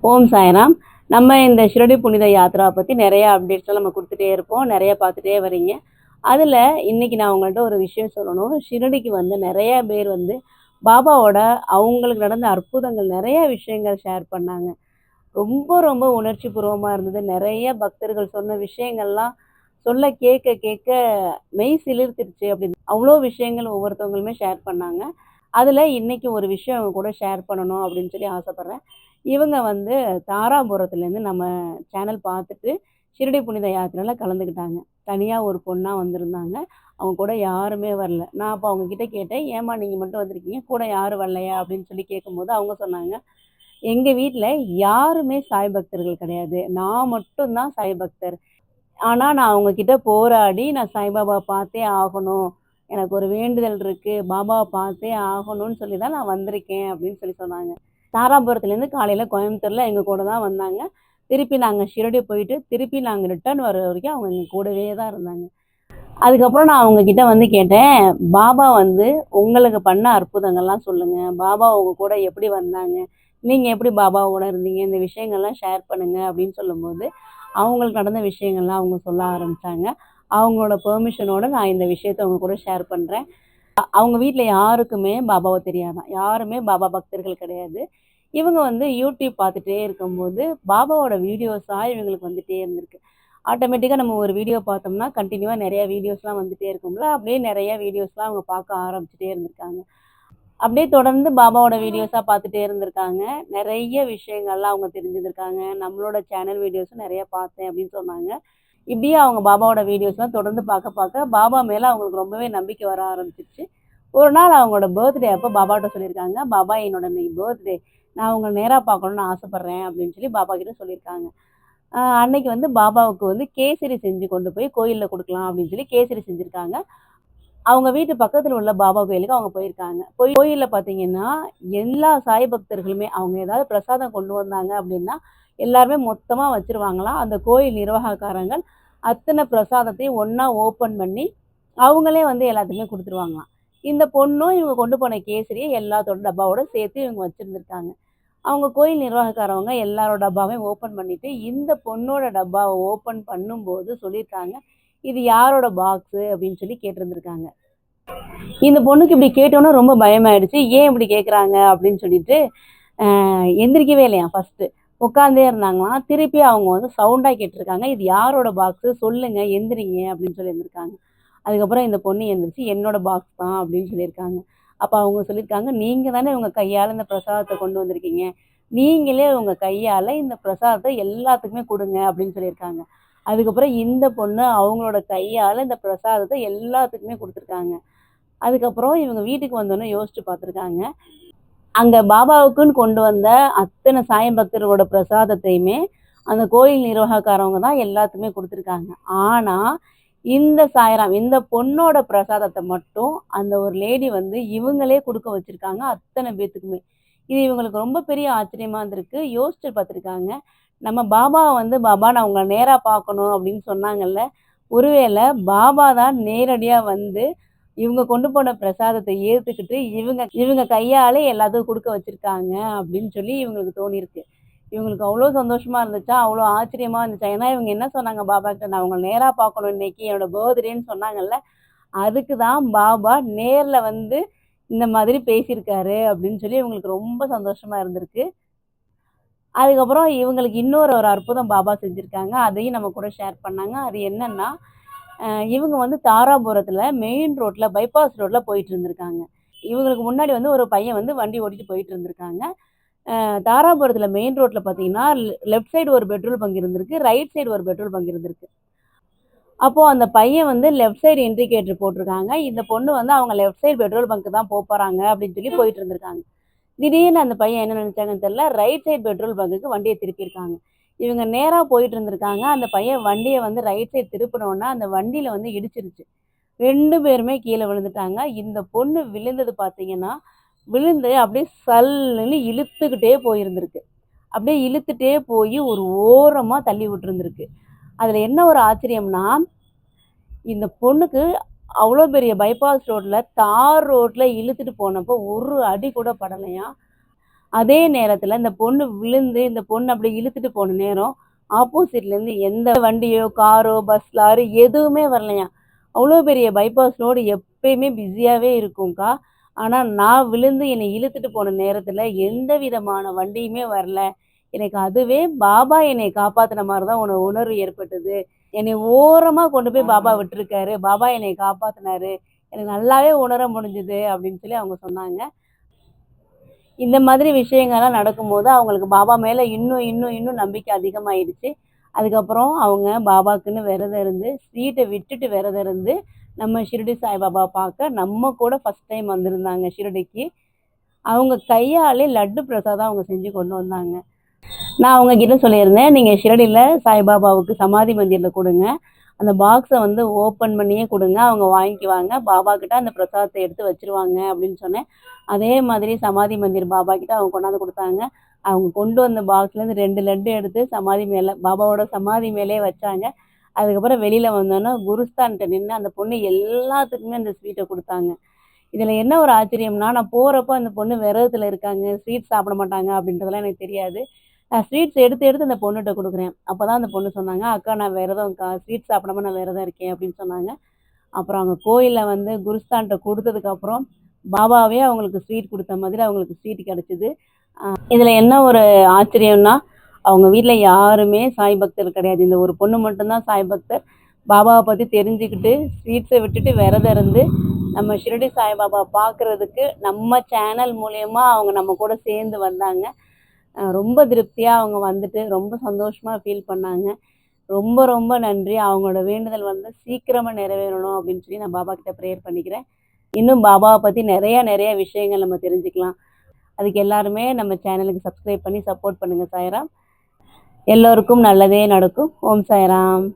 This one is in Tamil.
ஓம் சாய்ராம். நம்ம இந்த ஷிரடி புனித யாத்ரா பற்றி நிறைய அப்டேட்ஸ்லாம் நம்ம கொடுத்துட்டே இருப்போம். நிறைய பார்த்துட்டே வரீங்க. அதில் இன்னைக்கு நான் உங்கள்கிட்ட ஒரு விஷயம் சொல்லணும். ஷிரடிக்கு வந்து நிறைய பேர் வந்து பாபாவோட அவங்களுக்கு நடந்த அற்புதங்கள் நிறைய விஷயங்கள் ஷேர் பண்ணாங்க. ரொம்ப ரொம்ப உணர்ச்சி பூர்வமாக இருந்தது. நிறைய பக்தர்கள் சொன்ன விஷயங்கள்லாம் சொல்ல கேட்க கேட்க மெய் சிலிர்த்துருச்சு அப்படின்னு அவ்வளோ விஷயங்கள் ஒவ்வொருத்தவங்களுமே ஷேர் பண்ணாங்க. அதில் இன்னைக்கு ஒரு விஷயம் அவங்க கூட ஷேர் பண்ணணும் அப்படின்னு சொல்லி ஆசைப்பட்றேன். இவங்க வந்து தாராபுரத்துலேருந்து நம்ம சேனல் பார்த்துட்டு ஷிரடி புனித யாத்திரையில் கலந்துக்கிட்டாங்க. தனியாக ஒரு பொண்ணாக வந்திருந்தாங்க. அவங்க கூட யாருமே வரல. நான் அப்போ அவங்கக்கிட்ட கேட்டேன், ஏம்மா நீங்கள் மட்டும் வந்திருக்கீங்க, கூட யாரும் வரலையா அப்படின்னு சொல்லி கேட்கும்போது அவங்க சொன்னாங்க, எங்கள் வீட்டில் யாருமே சாய் பக்தர்கள் கிடையாது. நான் மட்டும் தான் சாய் பக்தர். ஆனா, நான் அவங்க கிட்ட போராடி, நான் சாய்பாபா பார்த்தே ஆகணும். எனக்கு ஒரு வேண்டுதல் இருக்கு. பாபாவ பார்த்தே ஆகணும்னு சொல்லி தான் நான் வந்திருக்கேன் அப்படின்னு சொல்லி சொன்னாங்க. தாராபுரத்துலேருந்து காலையில கோயம்புத்தூர்ல எங்க கூட தான் வந்தாங்க. திருப்பி நாங்க ஷிரடி போயிட்டு, திருப்பி நாங்க ரிட்டர்ன் வர வரைக்கும் அவங்க எங்க கூடவே தான் இருந்தாங்க. அதுக்கப்புறம் நான் அவங்க கிட்ட வந்து கேட்டேன், பாபா வந்து உங்களுக்கு பண்ண அற்புதங்கள்லாம் சொல்லுங்க. பாபா உங்க கூட எப்படி வந்தாங்க? நீங்க எப்படி பாபாவோட இருந்தீங்க? இந்த விஷயங்கள்லாம் ஷேர் பண்ணுங்க அப்படின்னு சொல்லும்போது, அவங்களுக்கு நடந்த விஷயங்கள்லாம் அவங்க சொல்ல ஆரம்பிச்சாங்க. அவங்களோட பெர்மிஷனோட நான் இந்த விஷயத்த உங்க கூட ஷேர் பண்றேன். அவங்க வீட்ல யாருக்குமே பாபாவ தெரியாதாம். யாருமே பாபா பக்தர்கள் கிடையாது. இவங்க வந்து யூடியூப் பார்த்துட்டே இருக்கும்போது, பாபாவோட வீடியோஸா இவங்களுக்கு வந்துட்டே இருந்திருக்கு. ஆட்டோமேட்டிக்கா நம்ம ஒரு வீடியோ பார்த்தோம்னா, கன்டினியூவா நெறைய வீடியோஸ்லாம் வந்துட்டே இருக்கும்ல. அப்படியே நெறைய வீடியோஸ்லாம் அவங்க பார்க்க ஆரம்பிச்சுட்டே இருந்திருக்காங்க. அப்படியே தொடர்ந்து பாபாவோட வீடியோஸா பார்த்துட்டே இருந்திருக்காங்க. நெறைய விஷயங்கள்லாம் அவங்க தெரிஞ்சிருந்திருக்காங்க. நம்மளோட சேனல் வீடியோஸும் நெறைய பார்த்தேன் அப்படின்னு சொன்னாங்க. இப்படியே அவங்க பாபாவோட வீடியோஸ்லாம் தொடர்ந்து பார்க்க பார்க்க, பாபா மேல அவங்களுக்கு ரொம்பவே நம்பிக்கை வர ஆரம்பிச்சுருச்சு. ஒரு நாள் அவங்களோட பர்த்டே அப்போ பாபாட்ட சொல்லியிருக்காங்க, "பாபா என்னோட இன்னைக்கு பர்த்டே. நான் உங்கள நேரா பார்க்கணும்னு ஆசைப்படுறேன்" அப்படின்னு சொல்லி பாபா கிட்ட சொல்லியிருக்காங்க. அன்னைக்கு வந்து பாபாவுக்கு வந்து கேசரி செஞ்சு கொண்டு போய் கோயில்ல குடுக்கலாம் அப்படின்னு சொல்லி கேசரி செஞ்சிருக்காங்க. அவங்க வீட்டு பக்கத்துல உள்ள பாபா கோயிலுக்கு அவங்க போயிருக்காங்க. கோயில்ல பார்த்தீங்கன்னா, எல்லா சாய் பக்தர்களுமே அவங்க ஏதாவது பிரசாதம் கொண்டு வந்தாங்க அப்படின்னா, எல்லாருமே மொத்தமா வச்சுருவாங்களாம். அந்த கோயில் நிர்வாகக்காரங்கள் அத்தன பிரசாதத்தையும் ஒண்ணா ஓப்பன் பண்ணி, அவங்களே வந்து எல்லாத்துக்குமே குடுத்துருவாங்களாம். இந்த பொண்ணும் இவங்க கொண்டு போன கேசரிய எல்லாத்தோட டப்பாவோட சேர்த்து இவங்க வச்சிருந்திருக்காங்க. அவங்க கோயில் நிர்வாகக்காரவங்க எல்லாரோட டப்பாவையும் ஓப்பன் பண்ணிட்டு, இந்த பொண்ணோட டப்பாவ ஓப்பன் பண்ணும்போது சொல்லியிருக்காங்க, "இது யாரோட பாக்ஸு?" அப்படின்னு சொல்லி கேட்டிருந்திருக்காங்க. இந்த பொண்ணுக்கு இப்படி கேட்டோனே ரொம்ப பயமாயிடுச்சு. ஏன் இப்படி கேட்குறாங்க அப்படின்னு சொல்லிட்டு, எந்திரிக்கவே இல்லையாம் ஃபர்ஸ்ட்டு. உட்காந்தே இருந்தாங்களாம். திருப்பி அவங்க வந்து சவுண்டா கேட்டிருக்காங்க, "இது யாரோட பாக்ஸு? சொல்லுங்க, எந்திரிங்க" அப்படின்னு சொல்லி இருந்திருக்காங்க. அதுக்கப்புறம் இந்த பொண்ணு எந்திரிச்சு, "என்னோட பாக்ஸ் தான்" அப்படின்னு சொல்லியிருக்காங்க. அப்ப அவங்க சொல்லியிருக்காங்க, "நீங்க தானே உங்க கையால இந்த பிரசாதத்த கொண்டு வந்திருக்கீங்க. நீங்களே உங்க கையால இந்த பிரசாதத்த எல்லாத்துக்குமே குடுங்க" அப்படின்னு சொல்லியிருக்காங்க. அதுக்கப்புறம் இந்த பொண்ணு அவங்களோட கையால இந்த பிரசாதத்த எல்லாத்துக்குமே குடுத்துருக்காங்க. அதுக்கப்புறம் இவங்க வீட்டுக்கு வந்தோனே யோசிச்சு பார்த்துருக்காங்க. அங்க பாபாவுக்குன்னு கொண்டு வந்த அத்தன சாய் பக்தர்களோட பிரசாதத்தையுமே, அந்த கோயில் நிர்வாகக்காரவங்க தான் எல்லாத்துக்குமே குடுத்துருக்காங்க. ஆனா, இந்த சாய்ராம் இந்த பொண்ணோட பிரசாதத்த மட்டும் அந்த ஒரு லேடி வந்து இவங்களே குடுக்க வச்சிருக்காங்க அத்தன பேத்துக்குமே. இது இவங்களுக்கு ரொம்ப பெரிய ஆச்சரியமா இருந்திருக்கு. யோசிச்சு பார்த்துருக்காங்க. நம்ம பாபாவ வந்து, "பாபா நான் உங்கள நேரா பார்க்கணும்" அப்படின்னு சொன்னாங்கல்ல. ஒருவேளை பாபா தான் நேரடியா வந்து இவங்க கொண்டு போன பிரசாதத்த ஏத்துக்கிட்டு, இவங்க இவங்க கையாலே எல்லாத்துக்கும் குடுக்க வச்சிருக்காங்க அப்படின்னு சொல்லி இவங்களுக்கு தோணியிருக்கு. இவங்களுக்கு அவ்ளோ சந்தோஷமா இருந்துச்சா, அவ்ளோ ஆச்சரியமா இருந்துச்சா. ஏன்னா இவங்க என்ன சொன்னாங்க பாபாகிட்ட, "நான் உங்கள நேரா பார்க்கணும் இன்னைக்கு, என்னோட பர்த்டேன்னு" சொன்னாங்கல்ல. அதுக்கு தான் பாபா நேர்ல வந்து இந்த மாதிரி பேசியிருக்காரு அப்படின்னு சொல்லி இவங்களுக்கு ரொம்ப சந்தோஷமா இருந்திருக்கு. அதுக்கப்புறம் இவங்களுக்கு இன்னொரு ஒரு அற்புதம் பாபா செஞ்சிருக்காங்க. அதையும் நம்ம கூட ஷேர் பண்ணாங்க. அது என்னன்னா, இவங்க வந்து தாராபுரத்தில மெயின் ரோட்ல பைபாஸ் ரோட்ல போயிட்டு இருந்திருக்காங்க. இவங்களுக்கு முன்னாடி வந்து ஒரு பையன் வந்து வண்டி ஓட்டிட்டு போயிட்டு இருந்திருக்காங்க. தாராபுரத்தில மெயின் ரோட்ல பார்த்தீங்கன்னா, லெஃப்ட் சைடு ஒரு பெட்ரோல் பங்க் இருந்திருக்கு. ரைட் சைடு ஒரு பெட்ரோல் பங்க் இருந்திருக்கு. அப்போ அந்த பையன் வந்து லெஃப்ட் சைடு இண்டிகேட்டர் போட்டிருக்காங்க. இந்த பொண்ணு வந்து அவங்க லெஃப்ட் சைடு பெட்ரோல் பங்க் தான் போறாங்க அப்படின்னு சொல்லி போயிட்டு இருந்திருக்காங்க. திடீர்னு அந்த பையன் என்ன நினைச்சாங்கன்னு தெரியல. ரைட் சைடு பெட்ரோல் பங்குக்கு வண்டிய திருப்பியிருக்காங்க. இவங்க நேரா போயிட்டு இருந்திருக்காங்க. அந்த பையன் வண்டிய வந்து ரைட் சைடு திருப்புனோன, அந்த வண்டியில வந்து இடிச்சிருச்சு. 2 பேருமே கீழ விழுந்துட்டாங்க. இந்த பொண்ணு விழுந்தது பார்த்தீங்கன்னா, விழுந்து அப்படியே சல்லுன்னு இழுத்துக்கிட்டே போயிருந்திருக்கு. அப்படியே இழுத்துட்டே போய் ஒரு ஓரமா தள்ளி விட்டுருந்திருக்கு. அதுல என்ன ஒரு ஆச்சரியம்னா, இந்த பொண்ணுக்கு அவ்வளோ பெரிய பைபாஸ் ரோட்ல, தார் ரோட்ல இழுத்துட்டு போனப்போ ஒரு அடி கூட படலையாம். அதே நேரத்தில் இந்த பொண்ணு விழுந்து இந்த பொண்ணு அப்படியே இழுத்துட்டு போன நேரம் ஆப்போசிட்லேருந்து எந்த வண்டியோ காரோ பஸ் லாரி எதுவுமே வரலையா. அவ்வளோ பெரிய பைபாஸ் ரோடு எப்பயுமே பிஸியாகவே இருக்கும்க்கா. ஆனால் நான் விழுந்து என்னை இழுத்துட்டு போன நேரத்தில் எந்த விதமான வண்டியுமே வரல. எனக்கு அதுவே பாபா என்னை காப்பாற்றின மாதிரி தான் உணர்வு ஏற்பட்டது. என்னை ஓரமாக கொண்டு போய் பாபா விட்டுருக்காரு. பாபா என்னை காப்பாற்றினாரு. எனக்கு நல்லாவே உணர முடிஞ்சுது அப்படின்னு சொல்லி அவங்க சொன்னாங்க. இந்த மாதிரி விஷயங்கள்லாம் நடக்கும்போது அவங்களுக்கு பாபா மேலே இன்னும் இன்னும் இன்னும் நம்பிக்கை அதிகமாயிடுச்சு. அதுக்கப்புறம் அவங்க பாபாக்குன்னு விரதம் இருந்து, ஸ்வீட்டை விட்டுட்டு விரதம் இருந்து, நம்ம ஷிரடி சாய்பாபா பார்க்க நம்ம கூட ஃபஸ்ட் டைம் வந்திருந்தாங்க ஷிரடிக்கு. அவங்க கையாலே லட்டு பிரசாதம் அவங்க செஞ்சு கொண்டு வந்தாங்க. நான் அவங்கக்கிட்ட சொல்லியிருந்தேன், நீங்கள் ஷிரடியில் சாய்பாபாவுக்கு சமாதி மந்திரில் கொடுங்க. அந்த பாக்ஸை வந்து ஓப்பன் பண்ணியே கொடுங்க, அவங்க வாங்கிக்குவாங்க. பாபாக்கிட்ட அந்த பிரசாதத்தை எடுத்து வச்சுருவாங்க அப்படின்னு சொன்னேன். அதே மாதிரி சமாதி மந்திர் பாபாக்கிட்ட அவங்க கொண்டாந்து கொடுத்தாங்க. அவங்க கொண்டு வந்த பாக்ஸ்லேருந்து 2 லட்டு எடுத்து சமாதி மேலே பாபாவோட சமாதி மேலேயே வச்சாங்க. அதுக்கப்புறம் வெளியில் வந்தோன்னே குருஸ்தான்கிட்ட நின்று அந்த பொண்ணு எல்லாத்துக்குமே அந்த ஸ்வீட்டை கொடுத்தாங்க. இதில் என்ன ஒரு ஆச்சரியம்னா, நான் போகிறப்போ அந்த பொண்ணு விரதத்தில் இருக்காங்க, ஸ்வீட் சாப்பிட மாட்டாங்க அப்படின்றதெல்லாம் எனக்கு தெரியாது. நான் ஸ்வீட்ஸ் எடுத்து எடுத்து அந்த பொண்ணுகிட்ட கொடுக்குறேன். அப்போ தான் அந்த பொண்ணு சொன்னாங்க, "அக்கா நான் விரதம்க்கா, ஸ்வீட் சாப்பிடாம நான் விரதம் இருக்கேன்" அப்படின்னு சொன்னாங்க. அப்புறம் அவங்க கோயிலில் வந்து குருஸ்தான்கிட்ட கொடுத்ததுக்கப்புறம் பாபாவே அவங்களுக்கு ஸ்வீட் கொடுத்த மாதிரி அவங்களுக்கு ஸ்வீட் கிடச்சிது. இதில் என்ன ஒரு ஆச்சரியம்னா, அவங்க வீட்டில் யாருமே சாய் பக்தர் கிடையாது. இந்த ஒரு பொண்ணு மட்டும்தான் சாய் பக்தர். பாபாவை பற்றி தெரிஞ்சுக்கிட்டு ஸ்வீட்ஸை விட்டுட்டு விரதம் இருந்து நம்ம ஷிரடி சாய்பாபா பார்க்குறதுக்கு நம்ம சேனல் மூலயமா அவங்க நம்ம கூட சேர்ந்து வந்தாங்க. ரொம்ப திருப்தியாக அவங்க வந்துட்டு ரொம்ப சந்தோஷமாக ஃபீல் பண்ணாங்க. ரொம்ப ரொம்ப நன்றி. அவங்களோட வேண்டுதல் வந்து சீக்கிரமாக நிறைவேறணும் அப்படின்னு சொல்லி நான் பாபா கிட்ட ப்ரேயர் பண்ணிக்கிறேன். இன்னும் பாபாவை பற்றி நிறைய விஷயங்கள் நம்ம தெரிஞ்சுக்கலாம். அதுக்கு எல்லாருமே நம்ம சேனலுக்கு சப்ஸ்கிரைப் பண்ணி சப்போர்ட் பண்ணுங்கள். சாய்ராம். எல்லோருக்கும் நல்லதே நடக்கும். ஓம் சாய்ராம்.